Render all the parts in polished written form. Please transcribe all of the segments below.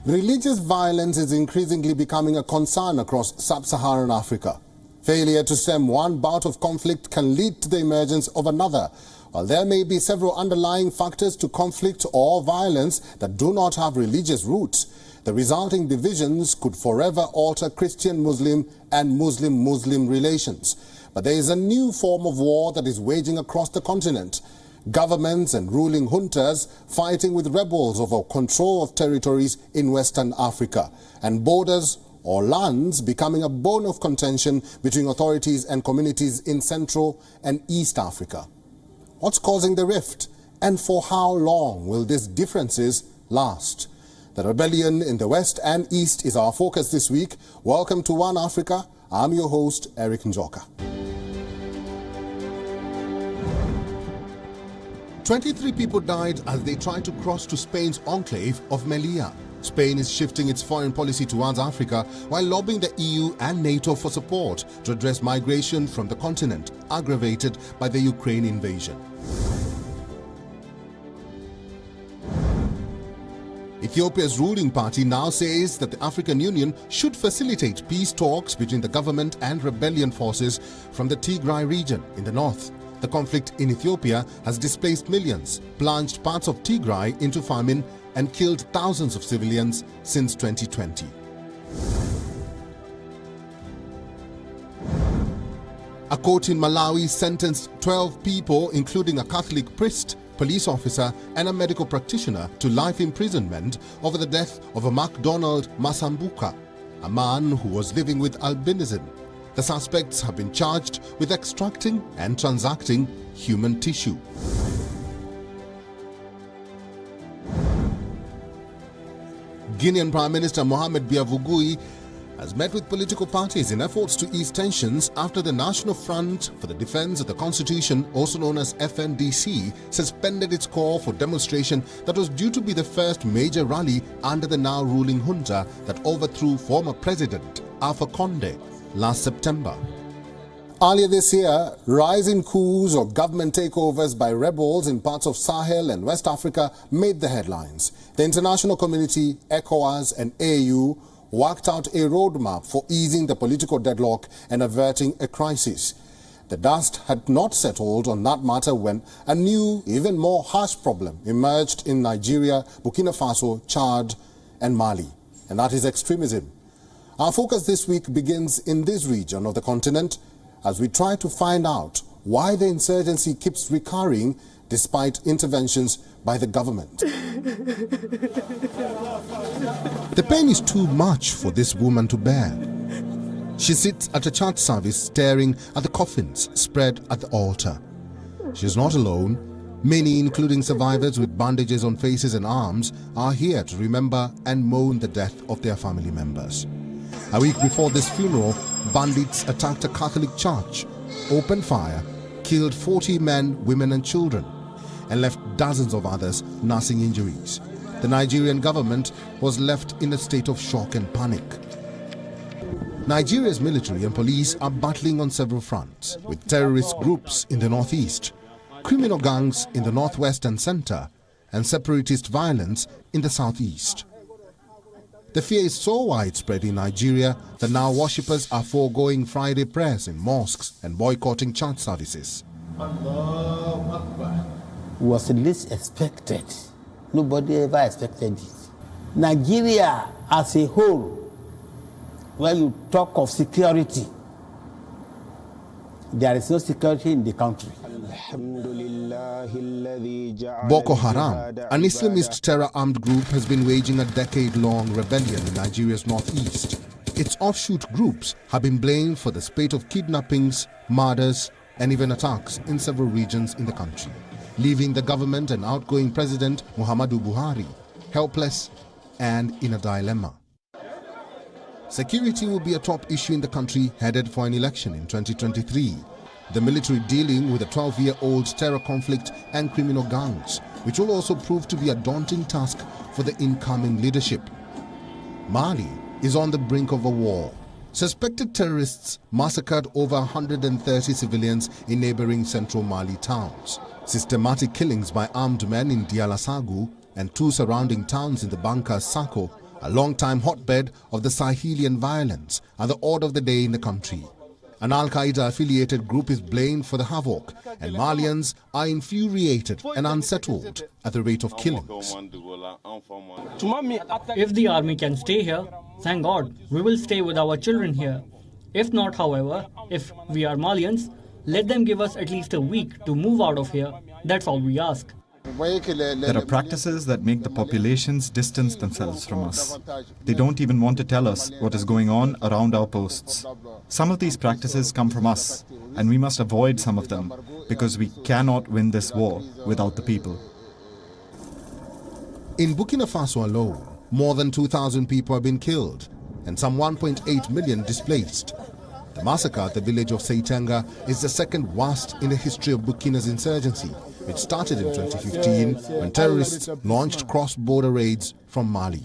Religious violence is increasingly becoming a concern across sub-Saharan Africa. Failure to stem one bout of conflict can lead to the emergence of another. While there may be several underlying factors to conflict or violence that do not have religious roots, the resulting divisions could forever alter Christian-Muslim and Muslim-Muslim relations. But there is a new form of war that is waging across the continent. Governments and ruling juntas fighting with rebels over control of territories in Western Africa, and borders or lands becoming a bone of contention between authorities and communities in Central and East Africa. What's causing the rift, and for how long will these differences last? The rebellion in the West and East is our focus this week. Welcome to One Africa. I'm your host, Erik Njoka. 23 people died as they tried to cross to Spain's enclave of Melilla. Spain is shifting its foreign policy towards Africa while lobbying the EU and NATO for support to address migration from the continent, aggravated by the Ukraine invasion. Ethiopia's ruling party now says that the African Union should facilitate peace talks between the government and rebellion forces from the Tigray region in the north. The conflict in Ethiopia has displaced millions, plunged parts of Tigray into famine, and killed thousands of civilians since 2020. A court in Malawi sentenced 12 people, including a Catholic priest, police officer, and a medical practitioner, to life imprisonment over the death of a MacDonald Masambuka, a man who was living with albinism. The suspects have been charged with extracting and transacting human tissue. Guinean Prime Minister Mohamed Biavugui has met with political parties in efforts to ease tensions after the National Front for the Defense of the Constitution, also known as FNDC, suspended its call for demonstration that was due to be the first major rally under the now ruling junta that overthrew former President Alpha Condé last September. Earlier this year, rising coups or government takeovers by rebels in parts of Sahel and West Africa made the headlines. The international community, ECOWAS and AU worked out a roadmap for easing the political deadlock and averting a crisis. The dust had not settled on that matter when a new, even more harsh problem emerged in Nigeria, Burkina Faso, Chad and Mali, and that is extremism. Our focus this week begins in this region of the continent as we try to find out why the insurgency keeps recurring despite interventions by the government. The pain is too much for this woman to bear. She sits at a church service staring at the coffins spread at the altar. She is not alone. Many, including survivors with bandages on faces and arms, are here to remember and mourn the death of their family members. A week before this funeral, bandits attacked a Catholic church, opened fire, killed 40 men, women and children, and left dozens of others nursing injuries. The Nigerian government was left in a state of shock and panic. Nigeria's military and police are battling on several fronts, with terrorist groups in the northeast, criminal gangs in the northwest and center, and separatist violence in the southeast. The fear is so widespread in Nigeria that now worshippers are foregoing Friday prayers in mosques and boycotting church services. Was least expected. Nobody ever expected it. Nigeria as a whole, when you talk of security, there is no security in the country. Boko Haram, an Islamist terror-armed group, has been waging a decade-long rebellion in Nigeria's northeast. Its offshoot groups have been blamed for the spate of kidnappings, murders, and even attacks in several regions in the country, leaving the government and outgoing President Muhammadu Buhari helpless and in a dilemma. Security will be a top issue in the country headed for an election in 2023. The military dealing with a 12-year-old terror conflict and criminal gangs, which will also prove to be a daunting task for the incoming leadership. Mali is on the brink of a war. Suspected terrorists massacred over 130 civilians in neighboring central Mali towns. Systematic killings by armed men in Dialasagu and two surrounding towns in the Banka Sako a long-time hotbed of the Sahelian violence, are the order of the day in the country. An Al-Qaeda-affiliated group is blamed for the havoc, and Malians are infuriated and unsettled at the rate of killings. If the army can stay here, thank God, we will stay with our children here. If not, however, if we are Malians, let them give us at least a week to move out of here. That's all we ask. There are practices that make the populations distance themselves from us. They don't even want to tell us what is going on around our posts. Some of these practices come from us, and we must avoid some of them, because we cannot win this war without the people. In Burkina Faso alone, more than 2,000 people have been killed and some 1.8 million displaced. The massacre at the village of Seitenga is the second worst in the history of Burkina's insurgency, which started in 2015 when terrorists launched cross-border raids from Mali.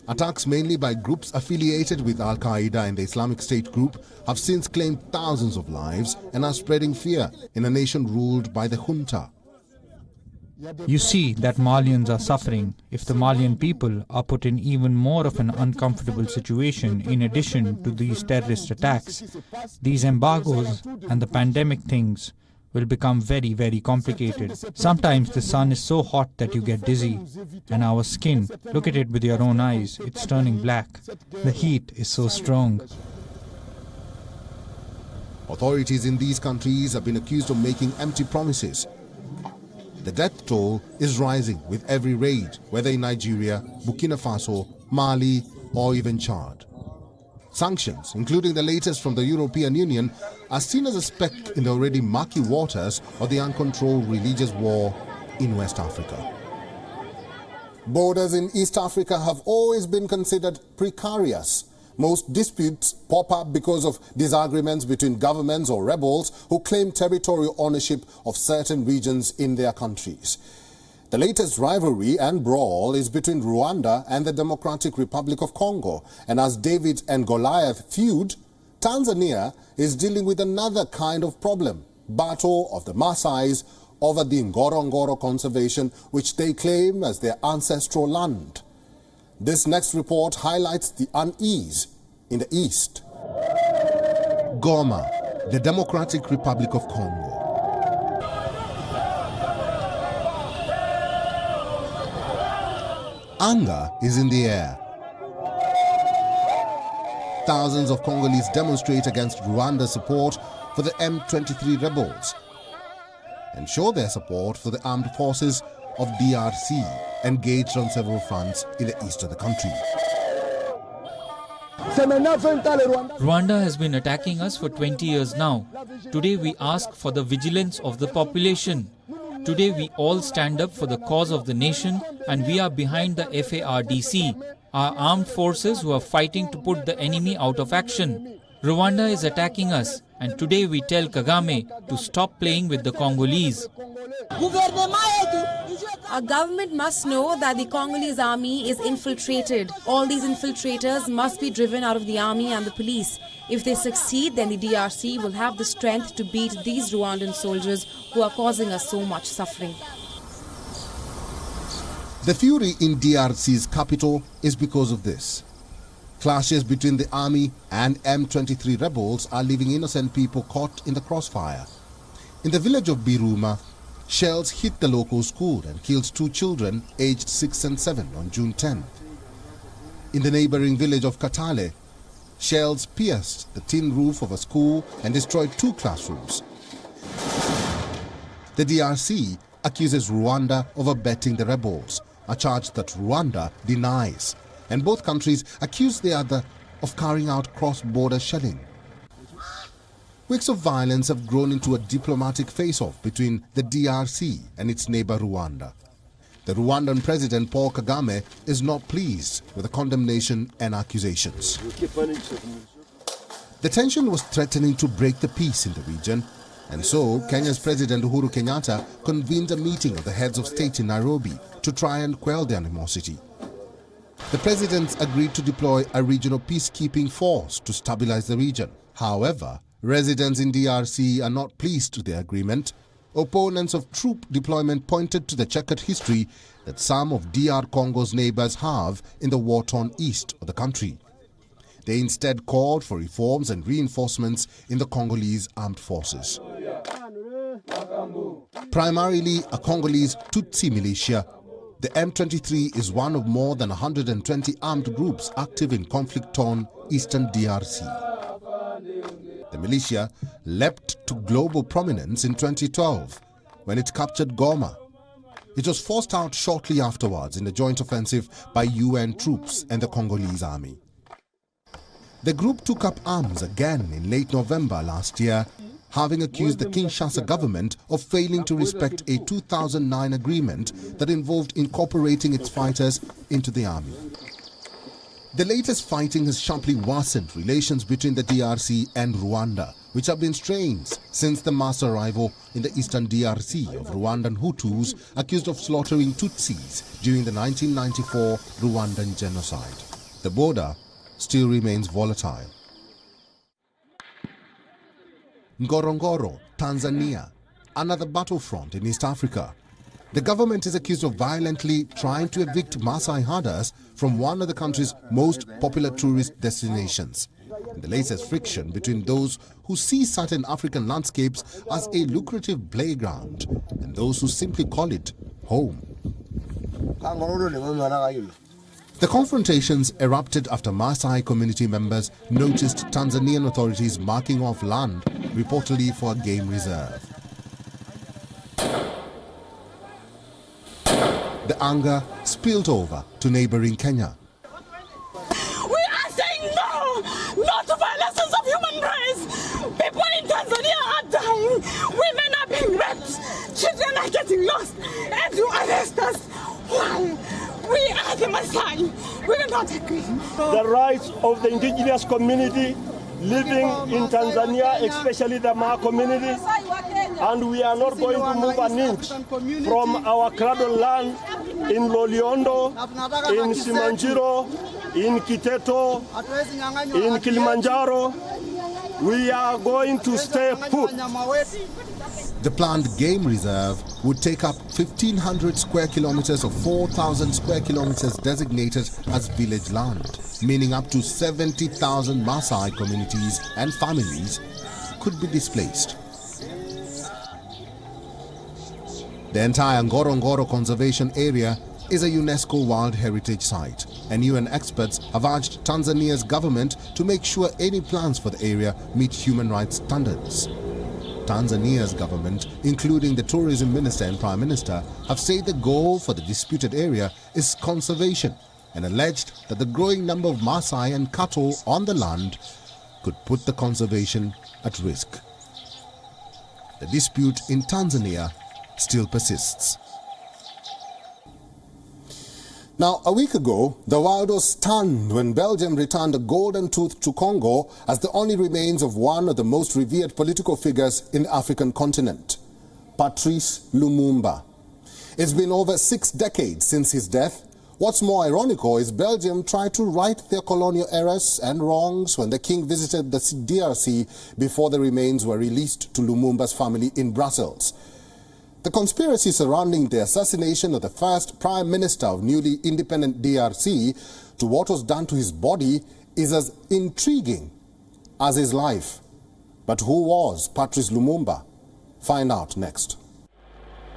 Attacks mainly by groups affiliated with Al-Qaeda and the Islamic State group have since claimed thousands of lives and are spreading fear in a nation ruled by the junta. You see that Malians are suffering if the Malian people are put in even more of an uncomfortable situation in addition to these terrorist attacks. These embargoes and the pandemic things will become very, very complicated. Sometimes the sun is so hot that you get dizzy, and our skin, look at it with your own eyes, it's turning black. The heat is so strong. Authorities in these countries have been accused of making empty promises. The death toll is rising with every raid, whether in Nigeria, Burkina Faso, Mali, or even Chad. Sanctions, including the latest from the European Union, are seen as a speck in the already murky waters of the uncontrolled religious war in West Africa. Borders in East Africa have always been considered precarious. Most disputes pop up because of disagreements between governments or rebels who claim territorial ownership of certain regions in their countries. The latest rivalry and brawl is between Rwanda and the Democratic Republic of Congo. And as David and Goliath feud, Tanzania is dealing with another kind of problem, battle of the Maasai over the Ngorongoro conservation, which they claim as their ancestral land. This next report highlights the unease in the east. Goma, the Democratic Republic of Congo. Anger is in the air. Thousands of Congolese demonstrate against Rwanda's support for the M23 rebels and show their support for the armed forces of DRC, engaged on several fronts in the east of the country. Rwanda has been attacking us for 20 years now. Today we ask for the vigilance of the population. Today we all stand up for the cause of the nation, and we are behind the FARDC, our armed forces who are fighting to put the enemy out of action. Rwanda is attacking us, and today we tell Kagame to stop playing with the Congolese. Our government must know that the Congolese army is infiltrated. All these infiltrators must be driven out of the army and the police. If they succeed, then the DRC will have the strength to beat these Rwandan soldiers who are causing us so much suffering. The fury in DRC's capital is because of this. Clashes between the army and M23 rebels are leaving innocent people caught in the crossfire. In the village of Biruma, shells hit the local school and killed 2 children aged 6 and 7 on June 10th. In the neighboring village of Katale, shells pierced the tin roof of a school and destroyed 2 classrooms. The DRC accuses Rwanda of abetting the rebels, a charge that Rwanda denies, and both countries accuse the other of carrying out cross-border shelling. Weeks of violence have grown into a diplomatic face-off between the DRC and its neighbor Rwanda. The Rwandan President Paul Kagame is not pleased with the condemnation and accusations. The tension was threatening to break the peace in the region, and so Kenya's President Uhuru Kenyatta convened a meeting of the heads of state in Nairobi to try and quell the animosity. The presidents agreed to deploy a regional peacekeeping force to stabilize the region. However, residents in DRC are not pleased with the agreement opponents of troop deployment pointed to the checkered history that some of DR Congo's neighbors have in the war-torn east of the country. They instead called for reforms and reinforcements in the Congolese armed forces. Primarily a Congolese Tutsi militia, the M23 is one of more than 120 armed groups active in conflict-torn eastern DRC. The militia leapt to global prominence in 2012 when it captured Goma. It was forced out shortly afterwards in a joint offensive by UN troops and the Congolese army. The group took up arms again in late November last year, having accused the Kinshasa government of failing to respect a 2009 agreement that involved incorporating its fighters into the army. The latest fighting has sharply worsened relations between the DRC and Rwanda, which have been strained since the mass arrival in the eastern DRC of Rwandan Hutus accused of slaughtering Tutsis during the 1994 Rwandan genocide. The border still remains volatile. Ngorongoro, Tanzania, another battlefront in East Africa. The government is accused of violently trying to evict Maasai herders from one of the country's most popular tourist destinations. The latest friction between those who see certain African landscapes as a lucrative playground and those who simply call it home. The confrontations erupted after Maasai community members noticed Tanzanian authorities marking off land, reportedly for a game reserve. The anger spilled over to neighboring Kenya. We are saying no! No to violations of human rights! People in Tanzania are dying! Women are being raped! Children are getting lost! And you arrest us! Why? We are the Maasai! We will not agree! The rights of the indigenous community living in Tanzania, especially the Maa community, and we are not going to move an inch from our cradle land in Loliondo, in Simanjiro, in Kiteto, in Kilimanjaro. We are going to stay put. The planned game reserve would take up 1,500 square kilometers of 4,000 square kilometers designated as village land, meaning up to 70,000 Maasai communities and families could be displaced. The entire Ngorongoro Conservation Area is a UNESCO World Heritage Site, and UN experts have urged Tanzania's government to make sure any plans for the area meet human rights standards. Tanzania's government, including the tourism minister and prime minister, have said the goal for the disputed area is conservation and alleged that the growing number of Maasai and cattle on the land could put the conservation at risk. The dispute in Tanzania still persists. Now, a week ago, the world was stunned when Belgium returned a golden tooth to Congo as the only remains of one of the most revered political figures in the African continent, Patrice Lumumba. It's been over 6 decades since his death. What's more ironical is Belgium tried to right their colonial errors and wrongs when the king visited the DRC before the remains were released to Lumumba's family in Brussels. The conspiracy surrounding the assassination of the first prime minister of newly independent DRC to what was done to his body is as intriguing as his life. But who was Patrice Lumumba? Find out next.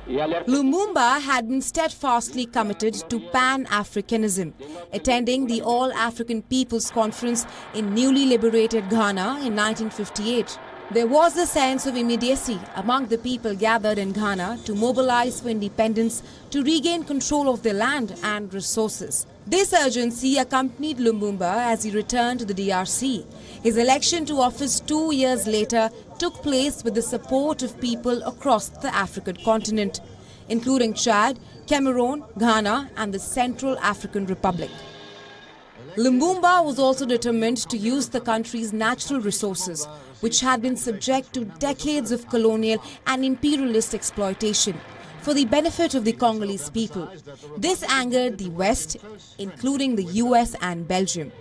Lumumba had been steadfastly committed to Pan-Africanism, attending the All-African People's Conference in newly liberated Ghana in 1958. There was a sense of immediacy among the people gathered in Ghana to mobilize for independence, to regain control of their land and resources. This urgency accompanied Lumumba as he returned to the DRC. His election to office 2 years later took place with the support of people across the African continent, including Chad, Cameroon, Ghana and the Central African Republic. Lumumba was also determined to use the country's natural resources, which had been subject to decades of colonial and imperialist exploitation, for the benefit of the Congolese people. This angered the West, including the US and Belgium.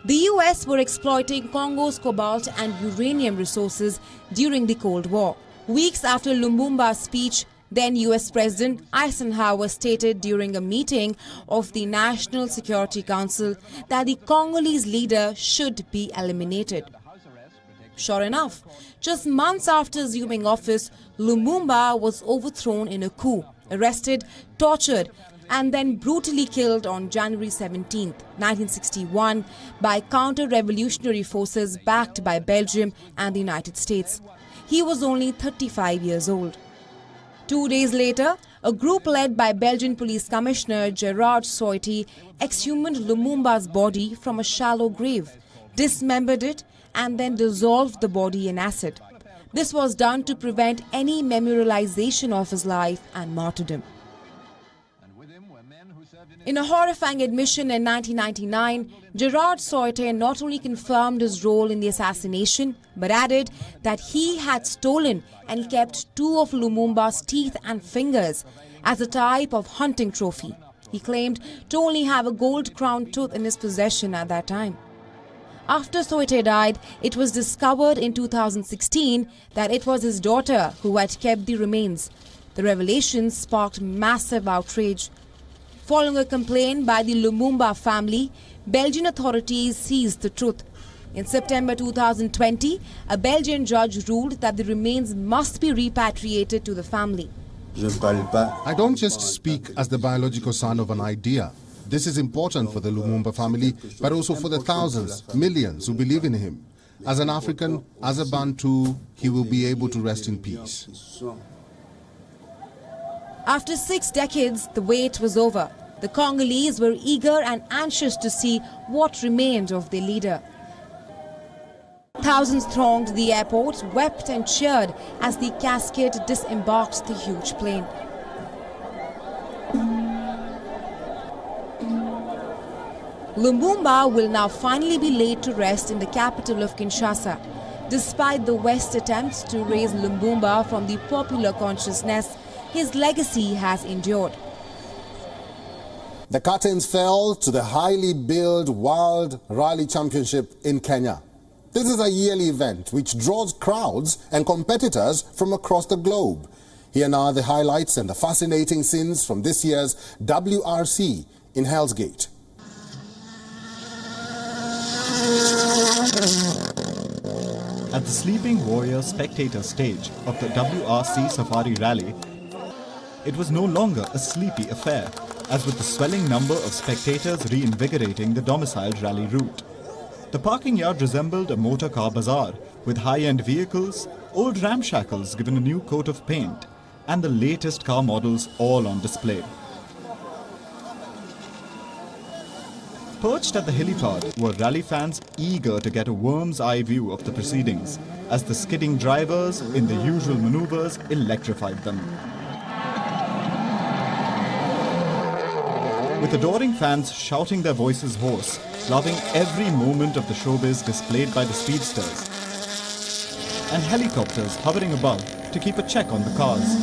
The US were exploiting Congo's cobalt and uranium resources during the Cold War, Weeks after Lumumba's speech, then US President Eisenhower stated during a meeting of the National Security Council that the Congolese leader should be eliminated. Sure enough, just months after assuming office, Lumumba was overthrown in a coup, arrested, tortured, and then brutally killed on January 17, 1961 by counter-revolutionary forces backed by Belgium and the United States. He was only 35 years old. 2 days later, a group led by Belgian Police Commissioner Gerard Soiti exhumed Lumumba's body from a shallow grave, dismembered it, and then dissolved the body in acid. This was done to prevent any memorialization of his life and martyrdom. In a horrifying admission in 1999, Gerard Soiti not only confirmed his role in the assassination, but added that he had stolen and kept 2 of Lumumba's teeth and fingers as a type of hunting trophy. He claimed to only have a gold-crowned tooth in his possession at that time. After Soiti died, it was discovered in 2016 that it was his daughter who had kept the remains. The revelation sparked massive outrage. Following a complaint by the Lumumba family, Belgian authorities seized the truth. In September 2020, a Belgian judge ruled that the remains must be repatriated to the family. I don't just speak as the biological son of an idea. This is important for the Lumumba family, but also for the thousands, millions who believe in him. As an African, as a Bantu, he will be able to rest in peace. After 6 decades, the wait was over. The Congolese were eager and anxious to see what remained of their leader. Thousands thronged the airport, wept and cheered as the casket disembarked the huge plane. Lumumba will now finally be laid to rest in the capital of Kinshasa. Despite the West's attempts to raise Lumumba from the popular consciousness, his legacy has endured. The curtains fell to the highly billed World Rally Championship in Kenya. This is a yearly event which draws crowds and competitors from across the globe. Here now are the highlights and the fascinating scenes from this year's WRC in Hell's Gate. At the Sleeping Warrior spectator stage of the WRC Safari Rally, it was no longer a sleepy affair, as with the swelling number of spectators reinvigorating the domiciled rally route. The parking yard resembled a motor car bazaar, with high-end vehicles, old ramshackles given a new coat of paint, and the latest car models all on display. Perched at the helipad were rally fans eager to get a worm's eye view of the proceedings, as the skidding drivers, in the usual maneuvers, electrified them. With adoring fans shouting their voices hoarse, loving every moment of the showbiz displayed by the speedsters, and helicopters hovering above to keep a check on the cars.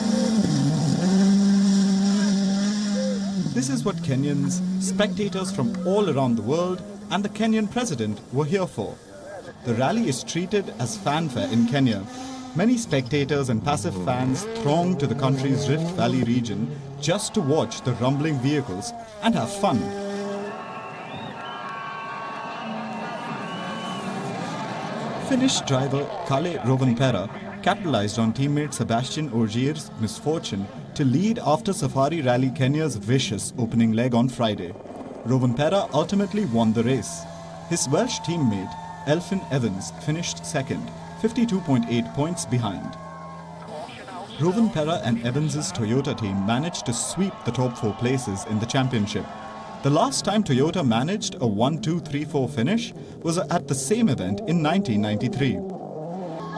This is what Kenyans, spectators from all around the world, and the Kenyan president were here for. The rally is treated as fanfare in Kenya. Many spectators and passive fans throng to the country's Rift Valley region just to watch the rumbling vehicles and have fun. Finnish driver Kalle Rovanperä capitalized on teammate Sebastian Ogier's misfortune to lead after Safari Rally Kenya's vicious opening leg on Friday. Rovanperä ultimately won the race. His Welsh teammate Elfyn Evans finished second, 52.8 points behind. Rovanperä and Evans's Toyota team managed to sweep the top 4 places in the championship. The last time Toyota managed a 1-2-3-4 finish was at the same event in 1993.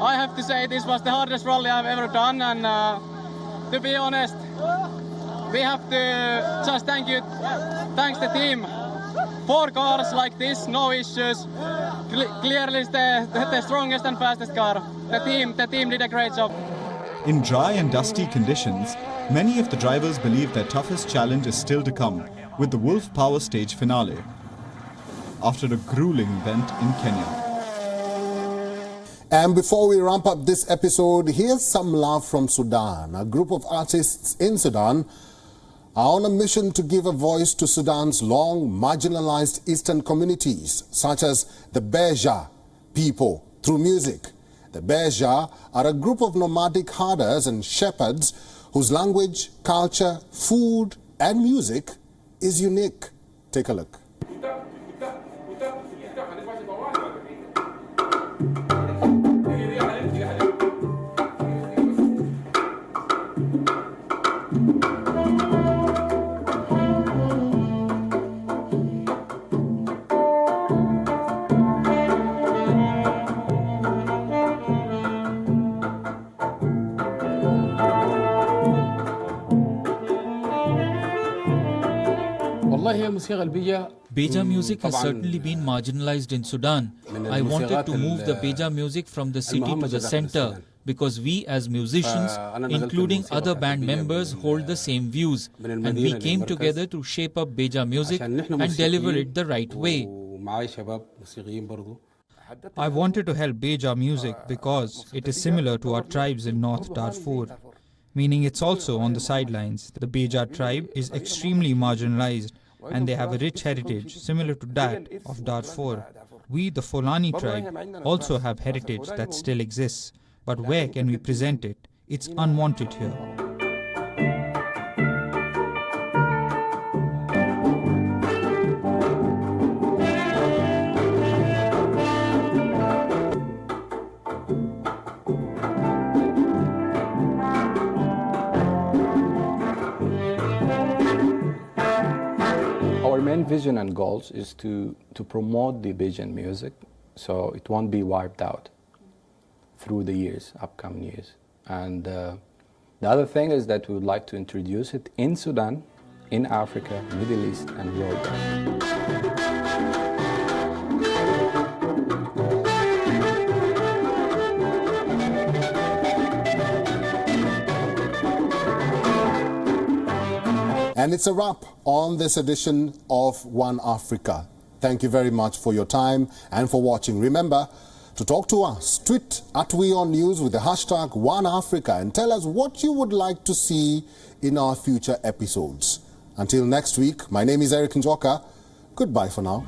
I have to say this was the hardest rally I've ever done, and to be honest, we have to just thanks the team. 4 cars like this, no issues. Clearly the strongest and fastest car. The team did a great job. In dry and dusty conditions, many of the drivers believe their toughest challenge is still to come, with the Wolf Power Stage finale, after a grueling event in Kenya. And before we ramp up this episode, here's some love from Sudan. A group of artists in Sudan are on a mission to give a voice to Sudan's long marginalized eastern communities, such as the Beja people, through music. The Beja are a group of nomadic herders and shepherds whose language, culture, food, and music is unique. Take a look. Beja music has certainly been marginalized in Sudan. I wanted to move the Beja music from the city to the center because we as musicians, including other band members, hold the same views, and we came together to shape up Beja music and deliver it the right way. I wanted to help Beja music because it is similar to our tribes in North Darfur, meaning it's also on the sidelines. The Beja tribe is extremely marginalized, and they have a rich heritage similar to that of Darfur. We, the Fulani tribe, also have heritage that still exists, but where can we present it? It's unwanted here. Our main vision and goals is to promote the Bajan music so it won't be wiped out through the years, upcoming years. And the other thing is that we would like to introduce it in Sudan, in Africa, Middle East, and worldwide. And it's a wrap on this edition of One Africa. Thank you very much for your time and for watching. Remember to talk to us. Tweet at WION News with the hashtag One Africa and tell us what you would like to see in our future episodes. Until next week, my name is Erik Njoka. Goodbye for now.